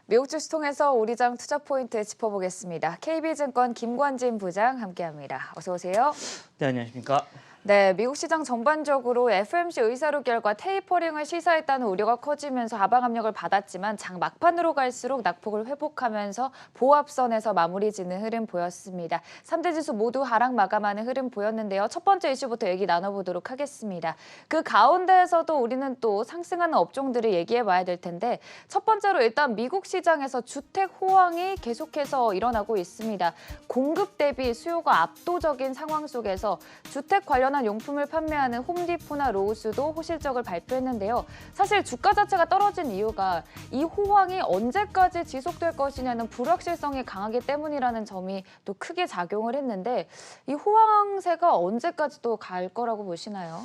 미국 주식 통해서 우리장 투자 포인트 짚어보겠습니다. KB증권 김관진 부장 함께합니다. 어서 오세요. 네, 안녕하십니까. 네, 미국 시장 전반적으로 FOMC 의사록 결과 테이퍼링을 시사했다는 우려가 커지면서 하방 압력을 받았지만 장 막판으로 갈수록 낙폭을 회복하면서 보합선에서 마무리 짓는 흐름 보였습니다. 3대 지수 모두 하락 마감하는 흐름 보였는데요. 첫 번째 이슈부터 얘기 나눠보도록 하겠습니다. 그 가운데에서도 우리는 또 상승하는 업종들을 얘기해봐야 될 텐데 첫 번째로 일단 미국 시장에서 주택 호황이 계속해서 일어나고 있습니다. 공급 대비 수요가 압도적인 상황 속에서 주택 관련한 용품을 판매하는 홈디포나 로우스도 호실적을 발표했는데요. 사실 주가 자체가 떨어진 이유가 이 호황이 언제까지 지속될 것이냐는 불확실성이 강하기 때문이라는 점이 또 크게 작용을 했는데 이 호황세가 언제까지 또 갈 거라고 보시나요?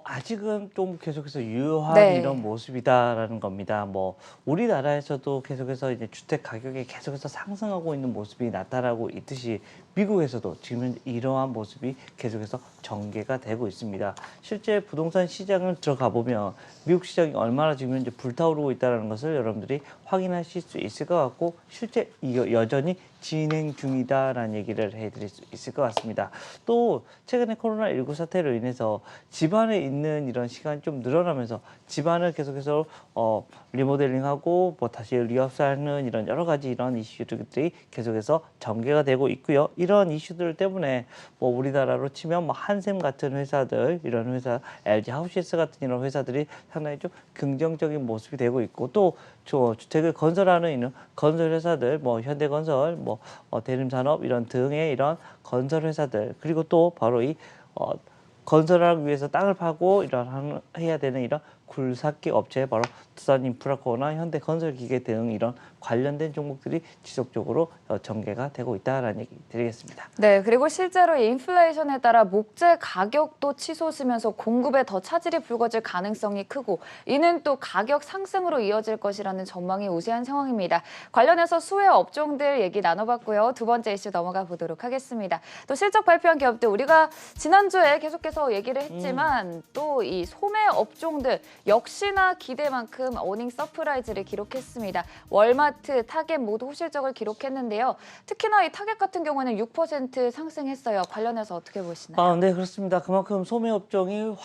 아직은 좀 계속해서 유효한 네. 이런 모습이다라는 겁니다. 우리나라에서도 계속해서 이제 주택 가격이 계속해서 상승하고 있는 모습이 나타나고 있듯이 미국에서도 지금 이러한 모습이 계속해서 전개가 되고 있습니다. 실제 부동산 시장을 들어가 보면 미국 시장이 얼마나 지금 현재 불타오르고 있다는 것을 여러분들이 확인하실 수 있을 것 같고 실제 여전히 진행 중이다라는 얘기를 해드릴 수 있을 것 같습니다. 또 최근에 코로나19 사태로 인해서 집안에 있는 이런 시간이 좀 늘어나면서 집안을 계속해서 리모델링하고 다시 리업사하는 이런 여러 가지 이런 이슈들이 계속해서 전개가 되고 있고요. 이런 이슈들 때문에 우리나라로 치면 한샘 같은 회사들, 이런 회사, LG 하우시스 같은 이런 회사들이 상당히 좀 긍정적인 모습이 되고 있고 또 주택을 건설하는 이런 건설 회사들, 현대건설, 대림산업 이런 등의 이런 건설 회사들 그리고 또 바로 이 건설하기 위해서 땅을 파고 해야 되는 이런 굴삭기 업체 바로 두산인프라코나 현대건설기계 등 이런 관련된 종목들이 지속적으로 전개가 되고 있다라는 얘기 드리겠습니다. 네, 그리고 실제로 인플레이션에 따라 목재 가격도 치솟으면서 공급에 더 차질이 불거질 가능성이 크고 이는 또 가격 상승으로 이어질 것이라는 전망이 우세한 상황입니다. 관련해서 수혜 업종들 얘기 나눠봤고요. 두 번째 이슈 넘어가 보도록 하겠습니다. 또 실적 발표한 기업들 우리가 지난주에 계속해서 얘기를 했지만 또 이 소매 업종들 역시나 기대만큼 어닝 서프라이즈를 기록했습니다. 월마트, 타겟 모두 호실적을 기록했는데요. 특히나 이 타겟 같은 경우는 6% 상승했어요. 관련해서 어떻게 보시나요? 네, 그렇습니다. 그만큼 소매 업종이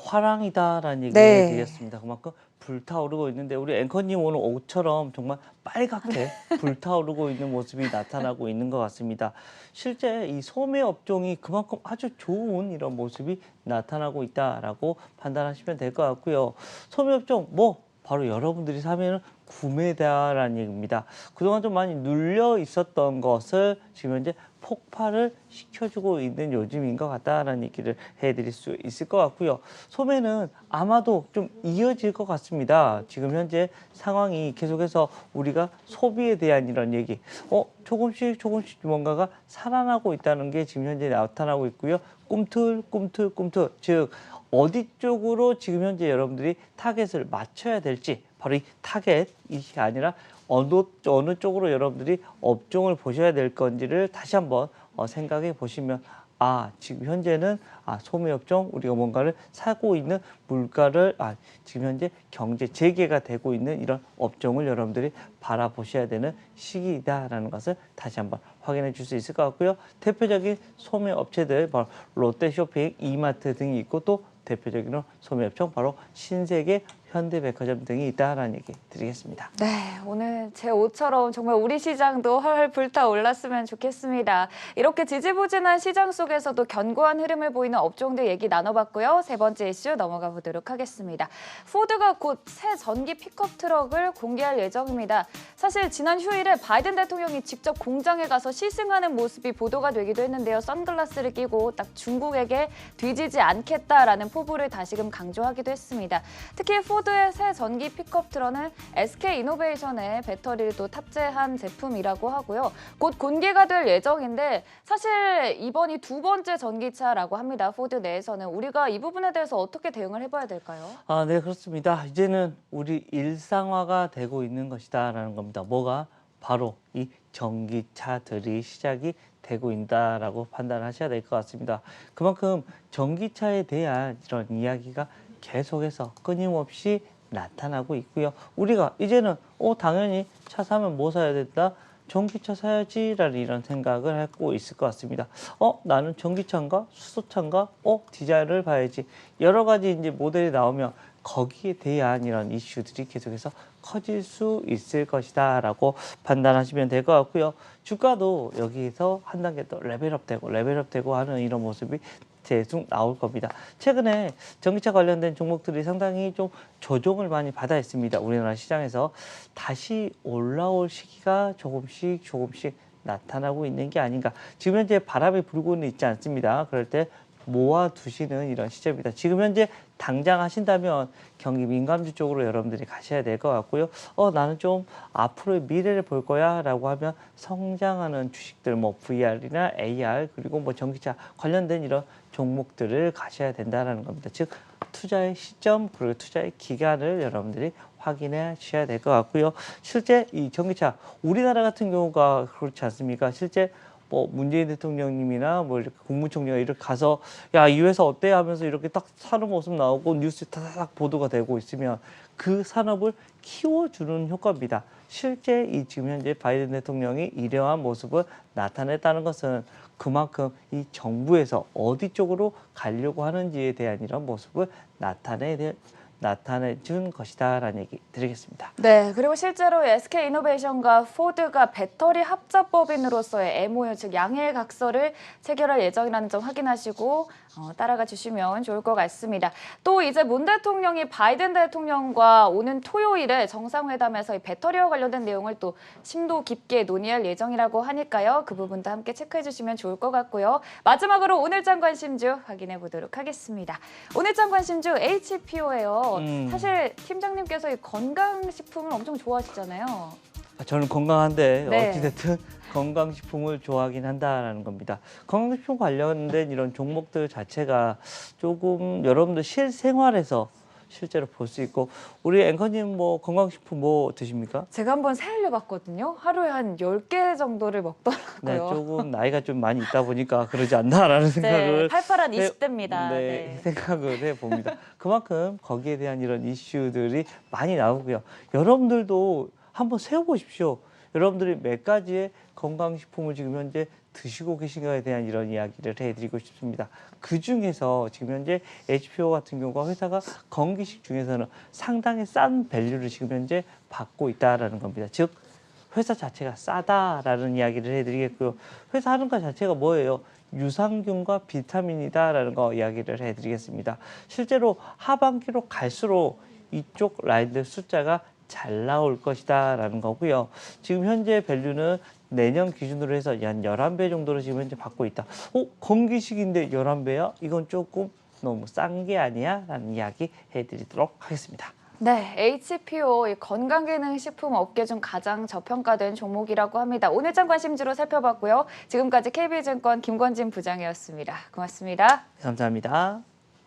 화랑이다라는 얘기를 네. 드렸습니다. 그만큼 불타오르고 있는데 우리 앵커님 오늘 옷처럼 정말 빨갛게 불타오르고 있는 모습이 나타나고 있는 것 같습니다. 실제 이 소매 업종이 그만큼 아주 좋은 이런 모습이 나타나고 있다라고 판단하시면 될 것 같고요. 소매 업종 바로 여러분들이 사면은 구매다라는 얘기입니다. 그동안 좀 많이 눌려 있었던 것을 지금 현재 폭발을 시켜주고 있는 요즘인 것 같다라는 얘기를 해드릴 수 있을 것 같고요. 소매는 아마도 좀 이어질 것 같습니다. 지금 현재 상황이 계속해서 우리가 소비에 대한 이런 얘기, 조금씩 뭔가가 살아나고 있다는 게 지금 현재 나타나고 있고요. 꿈틀, 즉 어디 쪽으로 지금 현재 여러분들이 타겟을 맞춰야 될지 바로 이 타겟이 아니라 어느 쪽으로 여러분들이 업종을 보셔야 될 건지를 다시 한번 생각해 보시면 지금 현재는 소매 업종 우리가 뭔가를 사고 있는 물가를 지금 현재 경제 재개가 되고 있는 이런 업종을 여러분들이 바라보셔야 되는 시기이다라는 것을 다시 한번 확인해 줄 수 있을 것 같고요. 대표적인 소매 업체들 바로 롯데쇼핑, 이마트 등이 있고 또 대표적인 소매 업종 바로 신세계, 현대백화점 등이 있다라는 얘기 드리겠습니다. 네, 오늘 제 옷처럼 정말 우리 시장도 헐 불타올랐으면 좋겠습니다. 이렇게 지지부진한 시장 속에서도 견고한 흐름을 보이는 업종들 얘기 나눠봤고요. 세 번째 이슈 넘어가 보도록 하겠습니다. 포드가 곧 새 전기 픽업 트럭을 공개할 예정입니다. 사실 지난 휴일에 바이든 대통령이 직접 공장에 가서 시승하는 모습이 보도가 되기도 했는데요. 선글라스를 끼고 딱 중국에게 뒤지지 않겠다라는 포부를 다시금 강조하기도 했습니다. 특히 포드의 새 전기 픽업 트럭은 SK이노베이션의 배터리를 또 탑재한 제품이라고 하고요. 곧 공개가 될 예정인데 사실 이번이 두 번째 전기차라고 합니다. 포드 내에서는 우리가 이 부분에 대해서 어떻게 대응을 해봐야 될까요? 네, 그렇습니다. 이제는 우리 일상화가 되고 있는 것이다라는 겁니다. 바로 이 전기차들이 시작이 되고 있다라고 판단하셔야 될 것 같습니다. 그만큼 전기차에 대한 이런 이야기가 계속해서 끊임없이 나타나고 있고요. 우리가 이제는 당연히 차 사면 뭐 사야 된다? 전기차 사야지라는 이런 생각을 하고 있을 것 같습니다. 나는 전기차인가 수소차인가? 디자인을 봐야지. 여러 가지 이제 모델이 나오면 거기에 대한 이런 이슈들이 계속해서 커질 수 있을 것이다라고 판단하시면 될 것 같고요. 주가도 여기에서 한 단계 더 레벨업되고 하는 이런 모습이 계속 나올 겁니다. 최근에 전기차 관련된 종목들이 상당히 좀 조정을 많이 받아 있습니다. 우리나라 시장에서 다시 올라올 시기가 조금씩 나타나고 있는 게 아닌가. 지금 현재 바람이 불고는 있지 않습니다. 그럴 때 모아두시는 이런 시점입니다. 지금 현재 당장 하신다면 경기 민감주 쪽으로 여러분들이 가셔야 될 것 같고요. 나는 좀 앞으로의 미래를 볼 거야 라고 하면 성장하는 주식들, 뭐 VR이나 AR, 그리고 뭐 전기차 관련된 이런 종목들을 가셔야 된다는 겁니다. 즉 투자의 시점 그리고 투자의 기간을 여러분들이 확인해 주셔야 될 것 같고요. 실제 이 전기차 우리나라 같은 경우가 그렇지 않습니까? 실제 뭐 문재인 대통령님이나 뭐 이렇게 국무총리가 이렇게 가서 야, 이 회사 어때 하면서 이렇게 딱 사는 모습 나오고 뉴스에 타닥 보도가 되고 있으면 그 산업을 키워주는 효과입니다. 실제 이 지금 현재 바이든 대통령이 이러한 모습을 나타냈다는 것은 그만큼 이 정부에서 어디 쪽으로 가려고 하는지에 대한 이런 모습을 나타내준 것이다라는 얘기 드리겠습니다. 네, 그리고 실제로 SK이노베이션과 포드가 배터리 합작법인으로서의 MOU, 즉 양해 각서를 체결할 예정이라는 점 확인하시고 따라가 주시면 좋을 것 같습니다. 또 이제 문 대통령이 바이든 대통령과 오는 토요일에 정상회담에서 이 배터리와 관련된 내용을 또 심도 깊게 논의할 예정이라고 하니까요. 그 부분도 함께 체크해 주시면 좋을 것 같고요. 마지막으로 오늘장 관심주 확인해 보도록 하겠습니다. 오늘장 관심주 HPO예요. 사실 팀장님께서 이 건강식품을 엄청 좋아하시잖아요. 저는 건강한데 네. 어찌됐든 건강식품을 좋아하긴 한다라는 겁니다. 건강식품 관련된 이런 종목들 자체가 조금 여러분들 실생활에서 실제로 볼 수 있고 우리 앵커님 뭐 건강식품 뭐 드십니까? 제가 한번 세알려 봤거든요. 하루에 한 10개 정도를 먹더라고요. 네, 조금 나이가 좀 많이 있다 보니까 그러지 않나라는 생각을 팔팔한 20대입니다. 네, 생각을 해봅니다. 그만큼 거기에 대한 이런 이슈들이 많이 나오고요. 여러분들도 한번 세워보십시오. 여러분들이 몇 가지의 건강식품을 지금 현재 드시고 계신가에 대한 이런 이야기를 해드리고 싶습니다. 그 중에서 지금 현재 HPO 같은 경우가 회사가 건기식 중에서는 상당히 싼 밸류를 지금 현재 받고 있다라는 겁니다. 즉 회사 자체가 싸다라는 이야기를 해드리겠고요. 회사 하는 것 자체가 뭐예요? 유산균과 비타민이다라는 거 이야기를 해드리겠습니다. 실제로 하반기로 갈수록 이쪽 라인들 숫자가 잘 나올 것이다라는 거고요. 지금 현재 밸류는 내년 기준으로 해서 한 11배 정도로 지금 현재 받고 있다. 건기식인데 11배야? 이건 조금 너무 싼 게 아니야? 라는 이야기 해드리도록 하겠습니다. 네, HPO 건강기능식품 업계 중 가장 저평가된 종목이라고 합니다. 오늘장 관심주로 살펴봤고요. 지금까지 KB증권 김권진 부장이었습니다. 고맙습니다. 감사합니다.